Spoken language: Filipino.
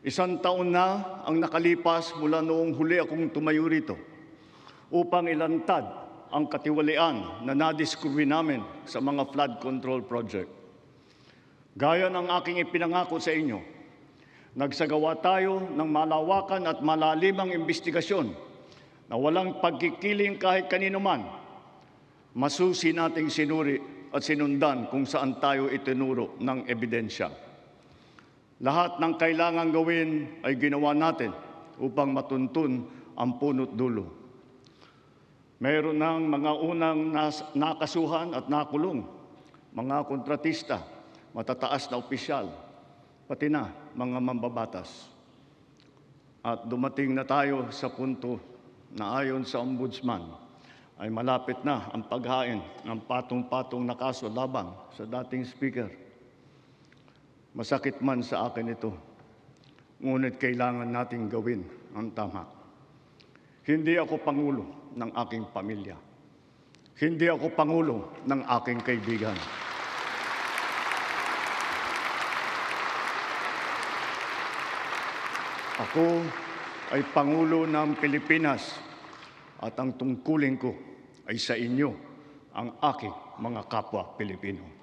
Isang taon na ang nakalipas mula noong huli akong tumayo rito upang ilantad ang katiwalian na nadiskubre namin sa mga flood control project. Gaya ng aking ipinangako sa inyo, nagsagawa tayo ng malawakan at malalimang investigasyon na walang pagkikiling kahit kanino man. Masusi nating sinuri at sinundan kung saan tayo itinuro ng ebidensya. Lahat ng kailangang gawin ay ginawa natin upang matuntun ang punot dulo. Mayroon ng mga unang nakasuhan at nakulong, mga kontratista, matataas na opisyal, pati na mga mambabatas. At dumating na tayo sa punto na ayon sa Ombudsman ay malapit na ang paghain ng patong-patong na kaso labang sa dating speaker. Masakit man sa akin ito, ngunit kailangan nating gawin ang tama. Hindi ako pangulo ng aking pamilya. Hindi ako pangulo ng aking kaibigan. Ako ay Pangulo ng Pilipinas at ang tungkulin ko ay sa inyo, ang aking mga kapwa Pilipino.